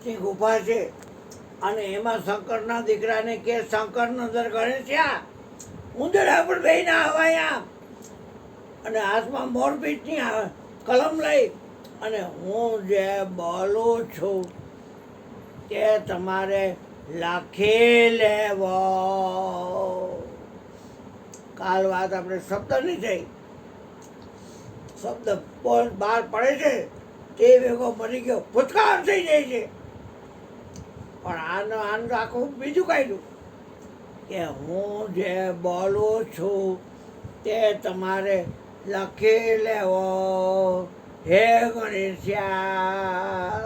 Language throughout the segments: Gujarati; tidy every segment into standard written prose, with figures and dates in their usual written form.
ની ગુફા છે અને એમાં શંકરના દીકરાને કે શંકર નંદર ગણેશ્યા ઉંદરા પર બેહીને હવાયા અને હાથમાં મોરપીંછની કલમ લઈ અને હું જે બોલું છું તે તમારે લખી લેવો. કાલ વાત આપણે શબ્દની થઈ, શબ્દ બહાર પડે છે તે ભેગો મરી ગયો ભૂતકાળ થઈ જાય છે. પણ આનું આખું બીજું કાઢ્યું કે હું જે બોલું છું તે તમારે લખી લેવો. હે ગણેશ્યા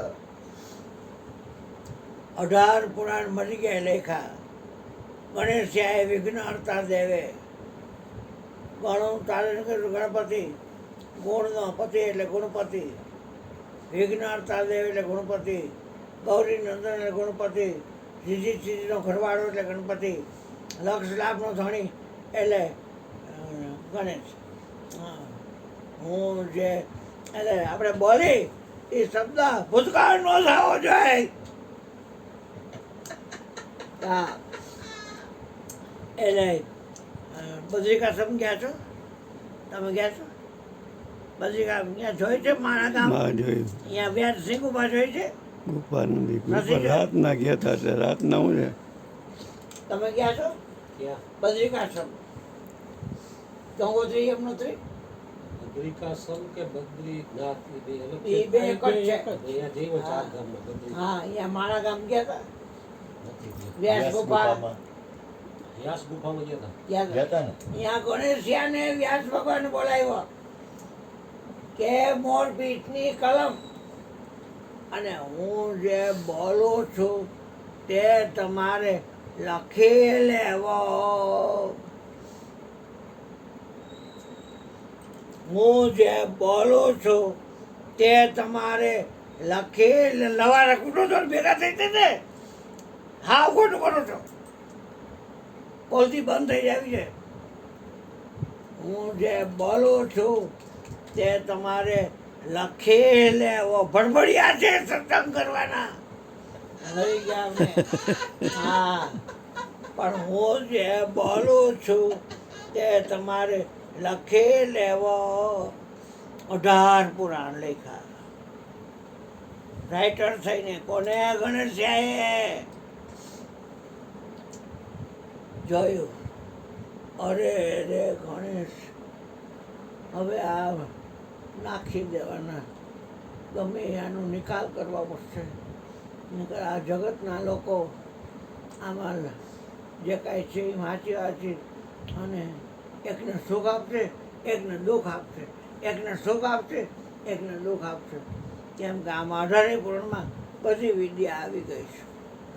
18 પુરાણ મરી ગયા લેખા. ગણેશ્યાએ વિઘ્ન હરતા દેવે ગણું તારણ કર્યું ગણપતિ, ગુણનો પતિ એટલે ગુણપતિ, વિઘ્નહર્તા દેવ એટલે ગુણપતિ, ગૌરી નંદન એટલે ગુણપતિ, સીધી સીધીનો ઘરવાળો એટલે ગણપતિ, લક્ષ લાભનો ધણી એટલે ગણેશ. હું જે એટલે આપણે બોલી એ શબ્દ ભૂતકાળ નો થવો જોઈએ. હા એટલે બદ્રિકાશ્રમ ગયા છો તમે? ગયા છો બદ્રિકા? ત્યાં જોઈ છે મારા ગામ? અહીંયા વ્યાજ સિંહ ગુફા જોઈ છે? ગુફા નથી, ગુફા રાતના ગયા હતા એટલે રાતના હું છે. તમે ગયા છો બદ્રિકાશ્રમ? ગંગોત્રી યમનોત્રી બદ્રિકાશ્રમ કે બદ્રીનાથ એ બે એક જ છે. અહીંયા જઈવો 4 ગામમાં બદ્રી. હા અહીંયા મારા ગામ ગયા હતા વ્યાસ ગુફા. વ્યાસ ગુફામાં ગયા ગયા હતા ને અહીંયા ગણેશિયાને વ્યાસ ભગવાન બોલાવ્યો કે મોરપીંછની કલમ અને હું જે બોલું છું તે તમારે લખી લેવો. હું જે બોલું છું તે તમારે લખી લવારા કૂટો છો ભેગા થઈ જશે. હા ખોટું કરો છો, પોલથી બંધ થઈ જાય છે. હું જે બોલું છું તે તમારે લખી લેવો. ભડભડિયા છે સત્સંગ કરવાના લઈ ગયા અમને. હા પણ હું જે બોલું છું તે તમારે લખી લેવો. 18 પુરાણ લખ્યા રાઇટર થઈને. કોને? ગણેશિયાએ જોયું. અરે રે ગણેશ, હવે આ નાખી દેવાના, ગમે આનો નિકાલ કરવા પડશે. નહીંતર આ જગતના લોકો આમાં જે કાંઈ છે એ વાંચી વાંચી અને એકને સુખ આપશે, એકને દુઃખ આપશે, એકને સુખ આપશે, એકને દુઃખ આપશે. કેમ કે આમાં 18 પુરાણમાં બધી વિદ્યા આવી ગઈ છે.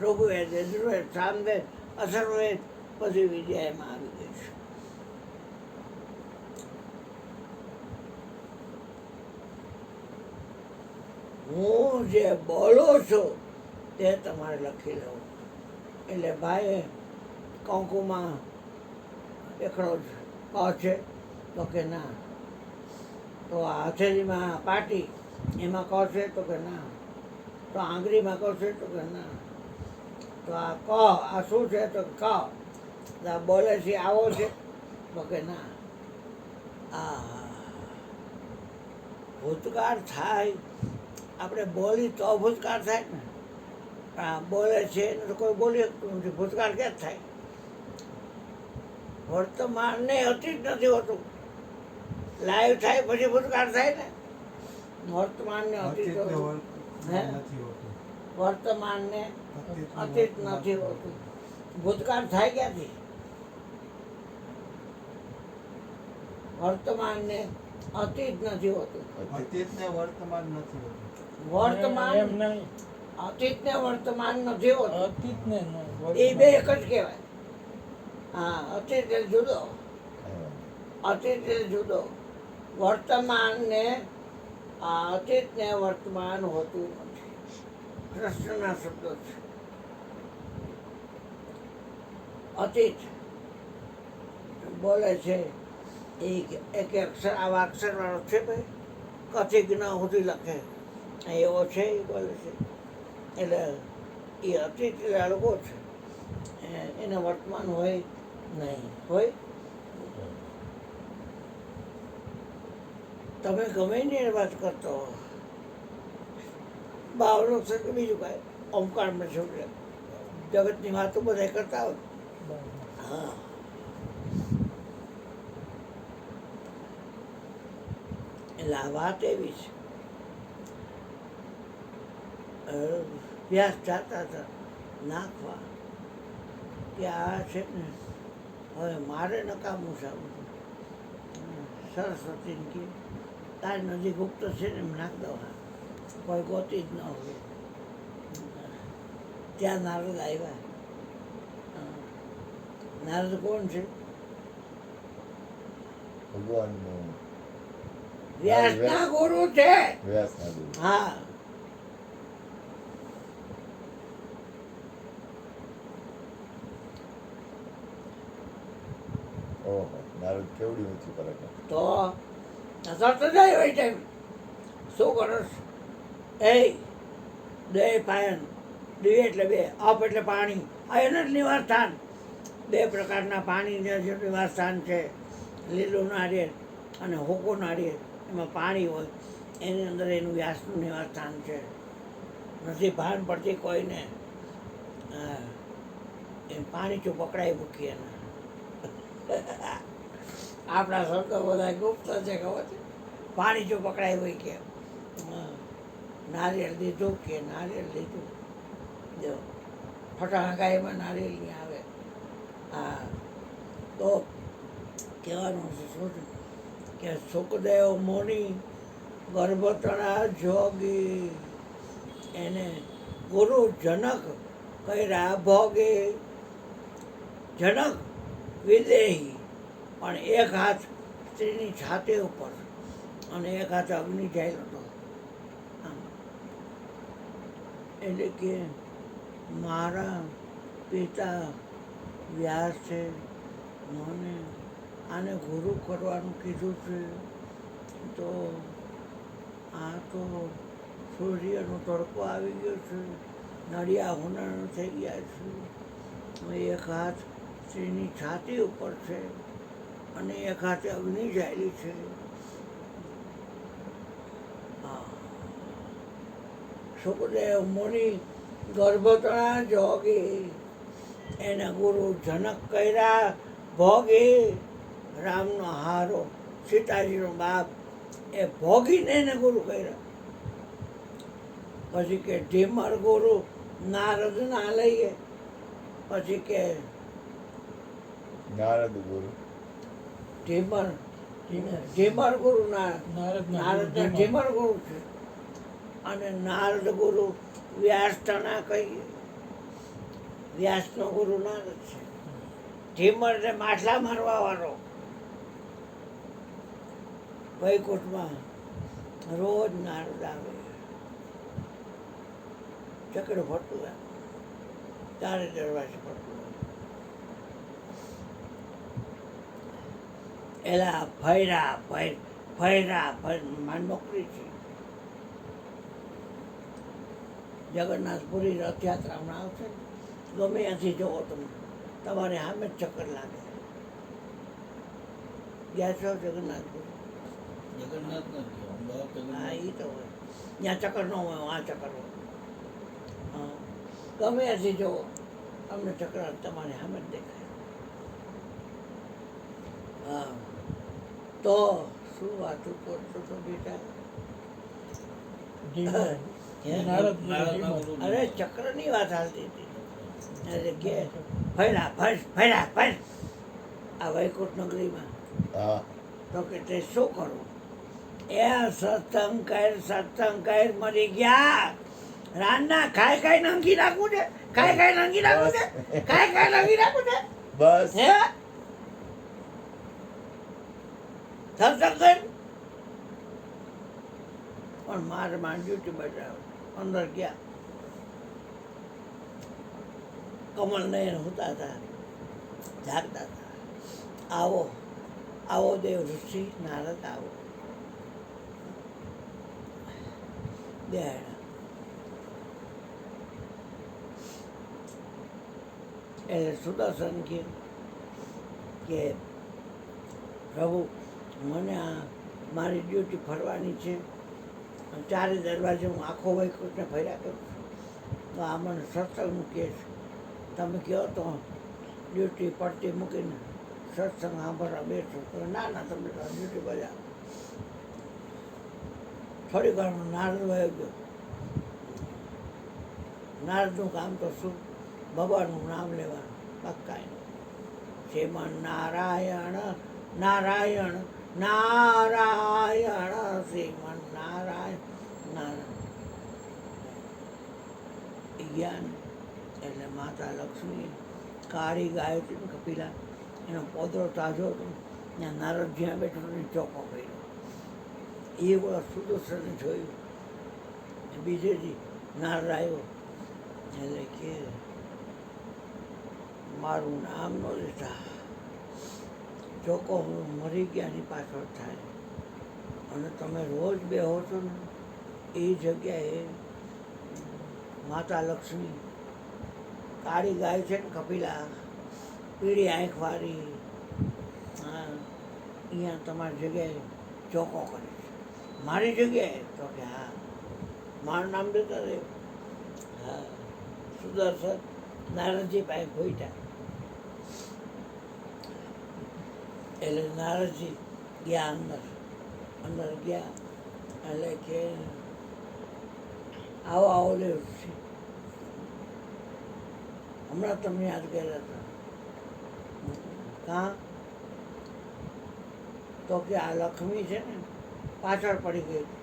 ઋગ્વેદ, યજુર્વેદ, સામવેદ, અથર્વવેદ બધી વિદ્યા એમાં આવી ગઈ છે. હું જે બોલું છું તે તમારે લખી લેવું. એટલે ભાઈએ કંકુમાં એકડો જ ક છે તો કે ના, તો આ હથેળીમાં પાટી એમાં ક છે તો કે ના, તો આંગળીમાં ક છે તો કે ના, તો આ ક આ શું છે તો ક, આ બોલે છે આવો છે તો કે ના. આ ભૂતકાળ થાય, આપણે બોલી તો ભૂતકાળ થાય ને. આ બોલે છે એને તો કોઈ બોલી શકતું નથી. ભૂતકાળ ક્યાં થાય? વર્તમાનને અતીત નથી હોતું. લાઈવ થાય પછી ભૂતકાળ થાય ને. વર્તમાનને અતીત હે વર્તમાનને અતીત નથી હોતું. ભૂતકાળ થાય ક્યાંથી? વર્તમાનને અતીત નથી હોતું. અતીતને વર્તમાન નથી હોતું. વર્તમાન અતીત ને વર્તમાન નથી હોતું. અતીત ને એ બે એક જ કહેવાય. હા અતીત એટલે જુદો, અતીત એટલે જુદો. વર્તમાન ને અતીત ને વર્તમાન હોતું નથી. કૃષ્ણના શબ્દો છે. અતીત બોલે છે એક અક્ષર, આવા અક્ષર વાળો છે ભાઈ, કથી જ્ઞ સુધી લખે એવો છે એ બોલે છે. એટલે એ અતિત લાડકો છે એને વર્તમાન હોય નહીં હોય. તમે ગમે ને એ વાત કરતો હો, બાવલો છે કે બીજું કાંઈ ઓમકારમાં છે જગતની વાતો બધા કરતા હોય. હા, એટલે આ વાત એવી છે. વ્યાસ જાતા હતા નાખવા કે આ છે ને હવે મારે નકામું છે આ બધું. સરસ્વતીને કે તારી નદી ગુપ્ત છે ને એમ નાખ દવા, કોઈ ગોતી જ ન હોય. ત્યાં નારદ આવ્યા. નારદ કોણ છે? ભગવાનનું વ્યાસના ગુરુ છે. વ્યાસના ગુરુ. હા, ઓહો, નારદ કેવડી ઊંચી પરાક્રમ. તો તરત જાય હોય ટાઈમ શું કરસ? એ દે પાયન, દિવ્ય એટલે બે, અપ એટલે પાણી, આ એનું જ નિવાસ સ્થાન. બે પ્રકારના પાણીના જે નિવાસ સ્થાન છે, લીલું નાળિયેર અને હોકો નાળિયેર, એમાં પાણી હોય, એની અંદર એનું વ્યાસનું નિવાસ સ્થાન છે. નથી ભાન પડતી કોઈને. હા, એ પાણી ચું પકડાઈ મૂકીએ ને. આપણા શબ્દો બધા ગુપ્ત છે, ખબર છે? પાણી જો પકડાય હોય કે નારિયેળ દીધું કે નારિયેળ લીધું, જો ફટાકાઈમાં નારિયેળ નહીં આવે. હા, તો કહેવાનું છે શું છે કે સુખદેવ મુનિ ગર્ભતણા જોગી, એને ગુરુ જનક કર્યા ભોગે. જનક વિદેહી, પણ એક હાથ સ્ત્રીની છાતી ઉપર અને એક હાથ અગ્નિ જાયેલો હતો. આમ. એટલે કે મારા પિતા વ્યાસ છે, મને આને ગુરુ કરવાનું કીધું છે. તો આ તો સૂર્યનો તડકો આવી ગયો છે, નળિયા હુનાણ થઈ ગયા છે. એક હાથ સ્ત્રીની છાતી ઉપર છે અને એક હાથે અગ્નિ જાયેલી છે. સુખદેવ મુનિ ગર્ભતણા જોગી, એને ગુરુ જનક કર્યા ભોગી. રામનો હારો, સીતાજીનો બાપ, એ ભોગીને એને ગુરુ કર્યા. પછી કે ઢીમર ગુરુ નારદ ના લઈએ. પછી કે નારદ ગુરુ. ઢીમર ગુરુ નારદ ઢીમર ગુરુ છે. અને નારદ ગુરુ વ્યાસ તણા કહીએ. વ્યાસનો ગુરુ નારદ છે. ઢીમર ને માટલા મારવા વાળો. વૈકુંઠમાં રોજ નારદ આવે, ચક્ર ફરતું આવે, ચારે દરવાજે ફરતું આવે. એલા ફૈરા મારી નોકરી છે. જગન્નાથપુરી રથયાત્રા હમણાં આવશે ને, ગમે ત્યાંથી જુઓ તમે, તમારે સામે જ ચક્કર લાગે. ગયા છો જગન્નાથપુરી? હા, એ તો હોય. ત્યાં ચક્કર ન હોય, આ ચક્કર હોય. હા, ગમે ત્યાંથી જુઓ તમને ચક્કર તમારે સામે જ દેખાય. હા, તો શું વાતું કરતો તો બેટા? અરે ચક્રની વાત હાલતી હતી. એટલે કે ફર્યા આ વૈકુંઠ નગરીમાં. હા. તો કે તે શું કરવું? એ સત્સંગ કર મરી ગયા. રાનના ખાઈ નંગી નાખવું છે, ખાઈ નંગી નાખવું છે, ખાઈ નંગી નાખવું છે. બસ. હે સત્સંગ કર. પણ મારે ડ્યુટી બજાવ અંદર ગયા. કમલ નયન હોતા હતા, જાગતા હતા. આવો દેવ ઋષિ નારદ આવો. એટલે સુદર્શન કે પ્રભુ મને આ મારી ડ્યુટી ફરવાની છે, ચારે દરવાજે હું આખો વૈકુંઠને ફર્યા કરું છું, તો આ મને સત્સંગનું કહે છે, તમે કહો તો ડ્યુટી પડતી મૂકીને સત્સંગ સાંભળવા બેસો. તો ના ના તમે તો ડ્યુટી બજાવો. થોડી વારમાં નારદ વયો ગયો. નારદનું કામ તો શું? ભગવાનનું નામ લેવાનું, પક્કાય. શ્રીમન નારાયણ નારાયણ નારાયણ શ્રીમન નારાયણ નારાયણ. જ્ઞાન એટલે માતા લક્ષ્મી કાળી ગાયત્રી કપિલા એનો પોદરો તાજો હતો. ત્યાં નારદ જ્યાં બેઠો ચોખ્ખો કર્યો. એ બધા સુદર્શને જોયું. બીજે દી નારદ આવ્યો એટલે કે મારું નામ ન લેતા, ચોખ્ખો હું મરી ગયાની પાછળ થાય. અને તમે રોજ બેહો છો ને એ જગ્યાએ માતા લક્ષ્મી કાળી ગાય છે ને કપિલા, પીળી આંખવાળી, હા, અહીંયા તમારી જગ્યાએ ચોખ્ખો કરે છે. મારી જગ્યાએ તો કે હા, મારું નામ દેતા રહ્યો. હા, સુદર્શન નારદજી પાસે ભોઈટા. એટલે નારદજી ગયા અંદર ગયા એટલે કે આવો આવો લેવું છે, હમણાં તમને યાદ કર્યા હતા. કાં તો કે આ લક્ષ્મી છે ને પાછળ પડી ગઈ હતી.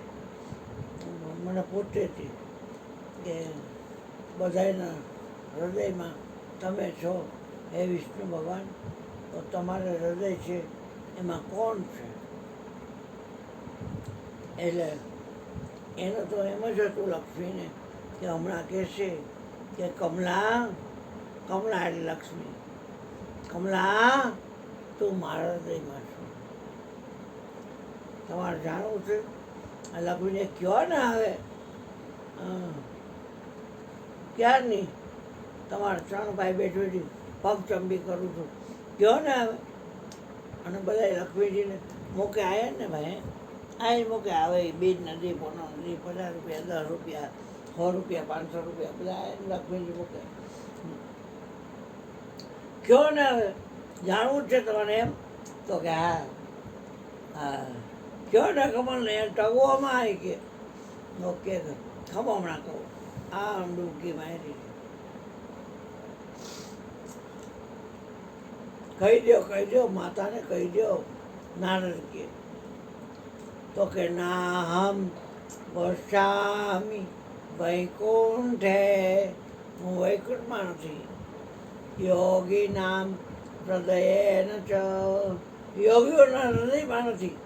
મને પૂછતી હતી કે બધાના હૃદયમાં તમે છો હે વિષ્ણુ ભગવાન, તો તમારે હૃદય છે એમાં કોણ છે? એટલે એનું તો એમ જ હતું લક્ષ્મીને કે હમણાં કહેશે કે કમલા, કમલા એટલે લક્ષ્મી, કમલા તું મારા હૃદયમાં છો. તમારે જાણવું છે? આ લક્ષ્મીને કયો ને આવે ક્યારની તમારા ત્રણ ભાઈ બેઠી પગ ચંબી કરું છું, કયો ને આવે. અને બધા લક્ષ્મીજીને મોકે આવ્યા ને ભાઈ, આ મોકે આવે. બીજ નદી, પોનો નદી, 50 રૂપિયા, 10 રૂપિયા, 100 રૂપિયા, 500 રૂપિયા, બધા આવ્યા લક્ષ્મીજી મોકે. કયો ને આવે, જાણવું જ છે તમારે એમ? તો કે હા હા, કયો ને કમલને ટગવામાં આવી કે ઓકે ખમો હમણાં કહું. આમ ડૂબકી મારી કહી દો માતાને કહી દો. નારદ કે તો કે ના હમ વસામી વૈકુંઠે, હું વૈકુંઠમાં નથી. યોગી નામ હૃદયે ન ચ, યોગીઓના હૃદયમાં નથી.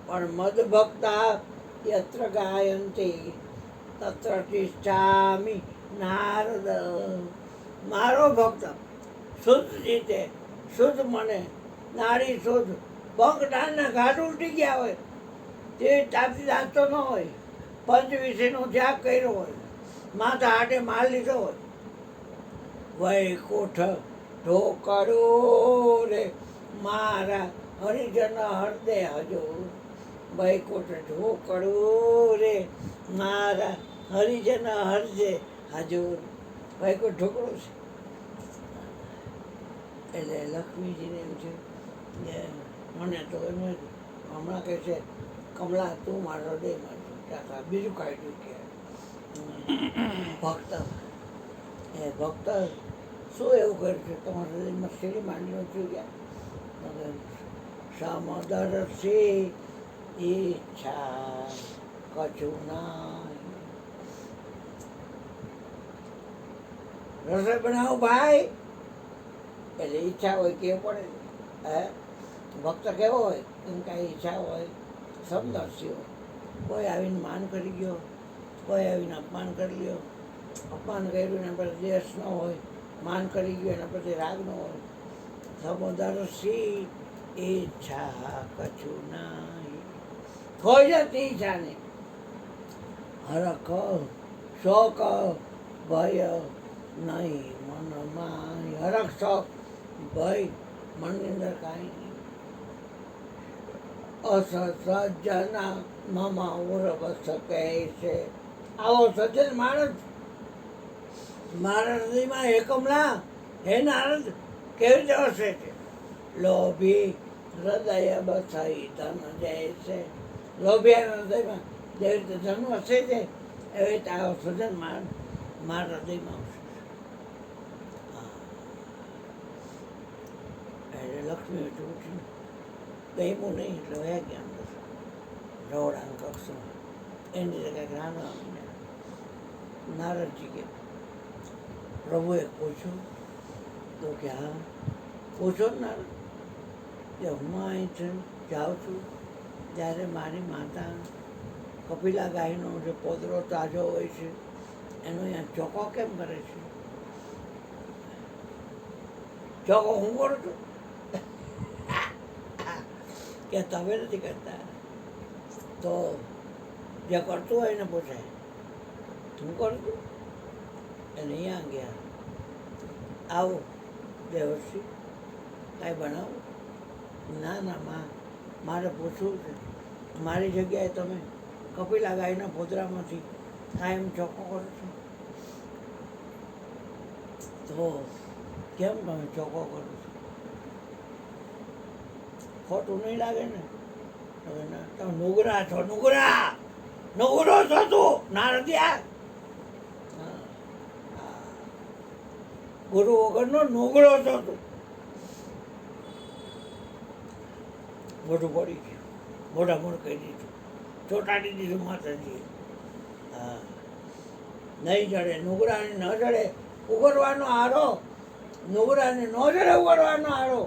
પણ મદ ભક્તા યત્ર ગાયંતી તત્ર તિષ્ઠામિ નારદ. મારો ભક્ત શુદ્ધ રીતે, શુદ્ધ મને, નારી શુદ્ધ, પગ ડાળના ઘાટ ઉલટી ગયા હોય, તે તાપથી દાંતતો ન હોય, પંચવિષયનો ત્યાગ કર્યો હોય, માથા હાટે માલ લીધો હોય, વૈકુંઠ ઢોકળો રે મારા હરિજન હૃદય હજુર. વૈકુંઠ ઢોકળો રે મારા હરિજન હૃદય હજુર. વૈકુંઠ ઢોકળો છે. એટલે લક્ષ્મીજીને એમ છે કે મને તો એમ હમણાં કહે છે કમલા તું મારા હૃદયમાં છું. ત્યાં બીજું કાઢ્યું કે ભક્ત, એ ભક્ત શું એવું કર્યું છે તમારા હૃદયમાં શેરી માંડ્યું છું ગયા? સમદર્શી ઈચ્છા કછું ના. રસોઈ બનાવો ભાઈ, એટલે ઈચ્છા હોય કેવું પડે. હે ભક્ત કેવો હોય એમ કાંઈ ઈચ્છા હોય, સમદર્શી હોય. કોઈ આવીને માન કરી ગયો, કોઈ આવીને અપમાન કરી લ્યો. અપમાન કર્યું એના પર દ્વેષ ન હોય, માન કરી ગયું એના પ્રત્યે રાગ ન હોય. સમદર્શી ઈચ્છા કછું નહીં, કોઈ જાતની ઈચ્છા નહીં. હરખ શોક ભય નહીં મનમાં હરખ શોખ ભય મનની અંદર કાંઈ અસજ્જના મમા ઉરવ શકે છે. આવો સજ્જન માણસ મારા હૃદયમાં હે કમલા હે નારદ કેવી રીતે વસે છે? લોભી હૃદય બસાઈ ધન જાય છે. લોભિયાના હૃદયમાં જેવી રીતે ધન વસે છે એવી રીતે આવો સજ્જન માણસ મારા હૃદયમાં વસે છે. એટલે લક્ષ્મી ઉઠી ગઈમું નહીં એટલે વયા ગયા અંદર રવડાના કક્ષમાં. એની જગ્યાએ રાણા નારદજી કે પ્રભુએ પૂછ્યું તો કે હા પૂછો ને નારદ કે હું અહીંથી જાઉં છું ત્યારે મારી માતા કપિલા ગાયનો જે પોદરો તાજો હોય છે એનો અહીંયા ચોકો કેમ કરે છે? ચોકો હું કરું છું કે તમે નથી કરતા? તો જે કરતું હોય એને પૂછાય હું કરું છું. અને અહીંયા ગયા આવો દેવર્ષિ કાંઈ બનાવો? ના ના માં મારે પૂછવું છે મારી જગ્યાએ તમે કપિલા ગાયના પોદરામાંથી કાયમ ચોખ્ખો કરો છો તો કેમ તમે ચોખ્ખો કરો છો? ખોટું નહીં લાગે ને? હવે ના તમે નુગરા છો, નુગરા નુગરો છો તું નારદિયા. ગુરુ વગરનો નુગરો છો તું. મોઢું પડી ગયું, મોઢા મોઢ કહી દીધું, ચોટાડી દીધું માતાજીએ. હા નહીં જડે નુગરાને ન જડે ઉગરવાનો આરો, નુગરાને ન જડે ઉગરવાનો આરો.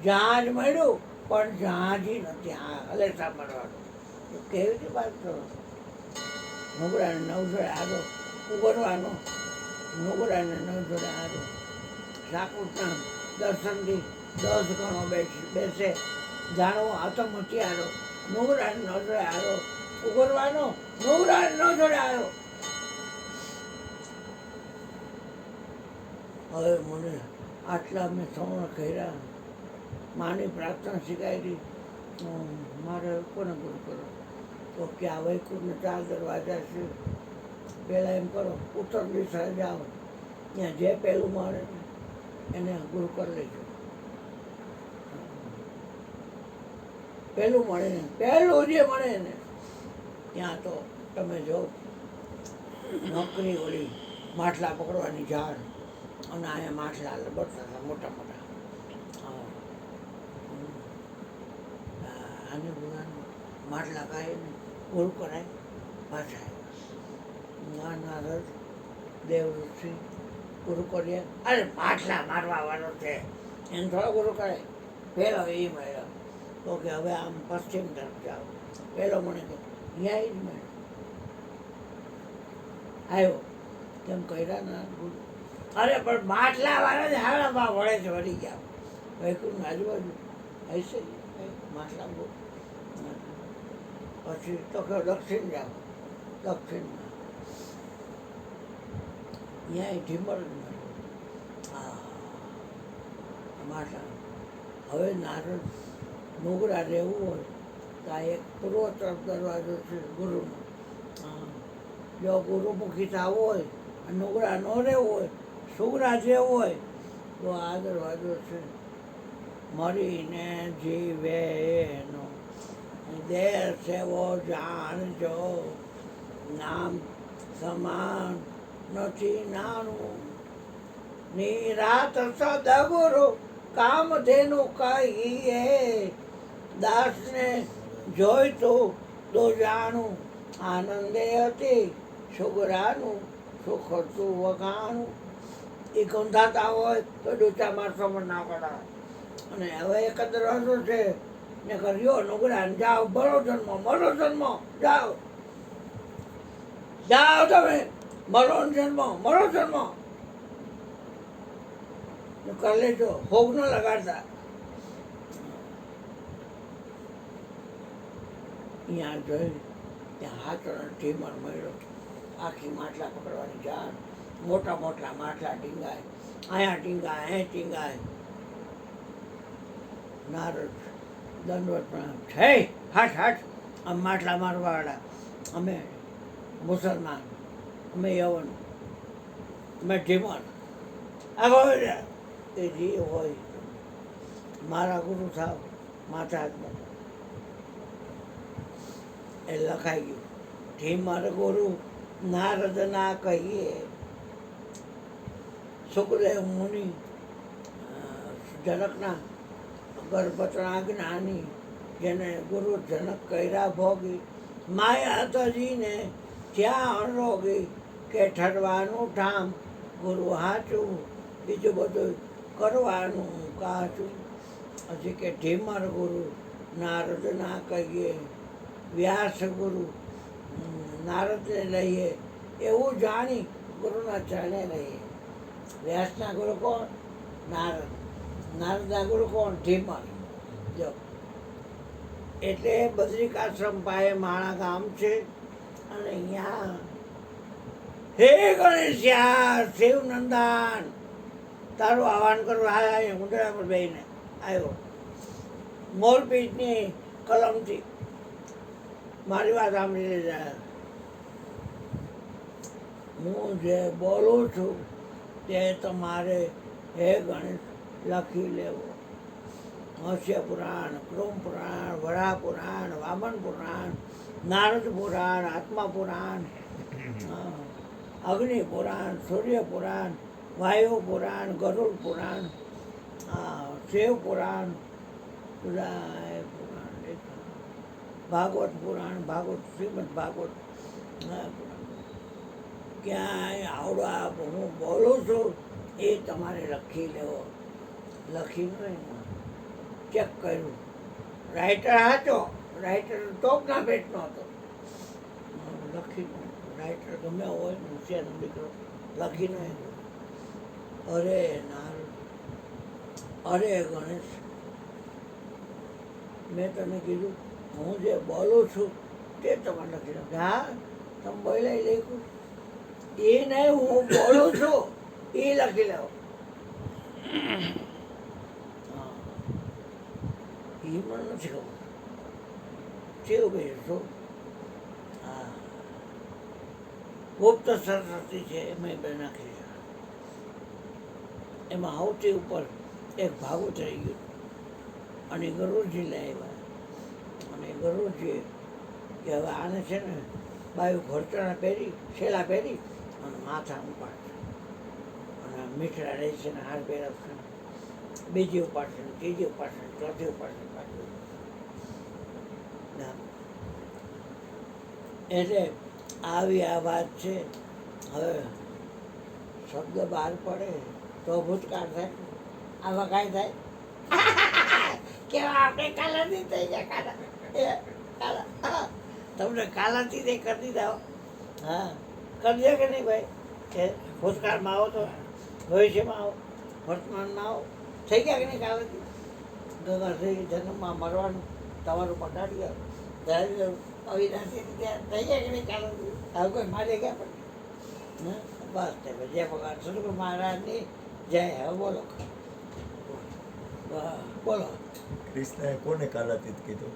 જહાજ મળ્યું પણ જહાજી નથી હલેસા મારવાનું. તો કેવી રીતે વાત કરો? નુગરાને ન જડે આરો ઉગરવાનો, નુગરાને ન જડે આરો. શાકુટના દર્શનથી 10 ગણો બેસે જાણવો આતમ હથિયારો. નુગરાને ન જડે આરો ઉગરવાનો, નુગરાને ન જડે આરો. હવે મને આટલા મેં શ્રવણ કર્યા, માની પ્રાર્થના શીખાયેલી, મારે કોને ગુરુ કરો? તો કે આ વૈકુંઠને 4 દરવાજા છે. પહેલાં એમ કરો ઉત્તર દિશા જાઓ, ત્યાં જે પહેલું મળે ને એને ગુરુ કરી લેજો. પહેલું મળે ને પહેલું જે મળે ને ત્યાં તો તમે જો નોકરી ઓલી માટલા પકડવાની ઝાડ અને અહીંયા માટલા લબડતા હતા મોટા મોટા. આને બોલાનું માટલા કાઢીને ગુરુ કરાય પાછા નારદ દેવઋષિ ગુરુ કરીએ. અરે માટલા મારવા વાળો છે એને થોડો ગુરુ કરે. પહેલો એ મળ્યો તો કે હવે આમ પશ્ચિમ તરફ જાઓ. પહેલો મને કે અહીંયા જ મળ્યો આવ્યો તેમ કર્યા ના ગુરુ. અરે પણ માટલા વાળા જ હારામાં વળે છે વળી ગયા. વૈકુંઠ આજુબાજુ હશે માટલા બહુ. પછી તો કે દક્ષિણ જાઓ. દક્ષિણમાં ત્યાં ઢીમર જ મળ્યો. હા માટલા. હવે નારદ નુગરા રહેવું હોય તો આ એક પૂર્વ તરફ દરવાજો છે ગુરુનો. જો ગુરુમુખી થવું હોય અને નુગરા ન રહેવું હોય, સુગરા જેવું હોય તો આ દરવાજો છે. મરીને જીવે એનો દેહ સેવો જાણજો, નામ સમાન નથી નાનું. નિરાત સદગુરુ કામધેનું કહીએ, દાસને જોઈતું તો જાણું. આનંદે હતી સુગરાનું સુખ હતું વગાણું. એ ગંધાતા હોય તો ડૂચા મારસો પણ ના પડાય. અને હવે એક જ દરવાજો છે ને કર્યો નુગરા જાઓ, બરો જન્મ મરો જન્મ જાઓ, જાઓ તમે મરો જન્મ મરો જન્મ કરી લેજો. ભોગ ન લગાડતા. અહીંયા જોઈ ત્યાં હાથ ઢીમર મળ્યો. આખી માટલા પકડવાની જાણ મોટા મોટા માટલા ટીંગાય, અહીંયા ટીંગાય, અહીં ટીંગાય. નારદ દંડવત પ્રણામ, છે હટ હટ. આમ માટલા મારવાવાળા અમે મુસલમાન, અમે યવન, અમે ઢીમર. આ હોય એ જે હોય. મારા ગુરુ થાવ માથા હાથમાં એ લખાઈ ગયું. ઢીમર ગુરુ નારદ ના કહીએ, સુખદેવ મુનિ જનકના ગર્ભતના જ્ઞાની, જેને ગુરુ જનક કર્યા ભોગી. માયા તજીને ત્યાં અનરોગી, કે ઠરવાનું ઠામ ગુરુ હાચું, બીજું બધું કરવાનું કાચું. હજી કે ઢીમર ગુરુ નારદ ના કહીએ, વ્યાસ ગુરુ નારદને લઈએ, એવું જાણી ગુરુના ચરણે રહીએ. વ્યાસના ગુરુ કોણ? નારદ. નારદના ગુરુ કોણ? ઢીમર. જો એટલે બદ્રિકાશ્રમ પાસે માણા ગામ છે, અને અહીંયા હે ગણેશ્યા શિવનંદન તારું આહવાન કરવા આવ્યા. ઉંદરા પર બેહીને આવ્યો, મોરપીંછની કલમથી મારી વાત સાંભળી લેજા. હું જે બોલું છું તે તમારે હે ગણેશ લખી લેવો. મત્સ્ય પુરાણ, કૃમ પુરાણ, વરાહ પુરાણ, વામન પુરાણ, નારદ પુરાણ, આત્મા પુરાણ, અગ્નિ પુરાણ, સૂર્ય પુરાણ, વાયુ પુરાણ, ગરુડ પુરાણ, શિવ પુરાણ, ઉદય પુરાણ, ભાગવત પુરાણ, ભાગવત શ્રીમદ ભાગવત ક્યાંય આવડા હું બોલું છું એ તમારે લખી લેવો. લખીને ચેક કર્યું. રાઇટર હાચો, રાઇટર ટોપના પેટનો હતો. લખી રાઇટર ગમે હોય હોશિયારનો દીકરો લખીને અરે નાર, અરે ગણેશ, મેં તને કીધું હું જે બોલું છું તે તમારે લખી લો. હા તમે બોલાઈ લખ્યું એ નહીં, હું બોલું છું એ લખી લો. એ મને નથી ખબર કેવું ભાઈ શું. હા ગુપ્ત સરસ્વતી છે એમાં બે નાખી છે. એમાં સૌથી ઉપર એક ભાગવત રહી ગયું, અને ગરુડજી લઈ આવ્યા. અને ગરુડજીએ કે હવે આને છે ને બાયું ઘોરચણા પહેરી, શેલા પહેરી અને માથા ઉપાડશે, અને મીઠડા રહે છે ને હાર પહેરાવશે, બીજી ઉપાડશે, ત્રીજી ઉપાડશે, ચોથી ઉપાડશે, પાછું. એટલે આવી આ વાત છે. હવે શબ્દ બહાર પડે તો ભૂતકાળ થાય. આમાં કાંઈ થાય કેવા આપણે કાલાથી થઈ ગયા. કાલા તમને કાલાથી તે કરી દીધા. હા કરજે કે નહીં ભાઈ? કે ભૂતકાળમાં આવો તો ભવિષ્યમાં આવો, વર્તમાનમાં આવો. થઈ ગયા કે નહીં કાલાથી? ગંગાશ્રી જન્મમાં મરવાનું તમારું પટાડી ગયો, ધારી ગયું અવિનાશી ત્યાં થઈ ગયા કે નહીં કાલાથી? હવે કોઈ મારે ગયા પણ બસ તે જય ભગવાન સદગુરુ મહારાજની જય. હવે બોલો બોલો. કૃષ્ણએ કોને કાલાતીત કીધું?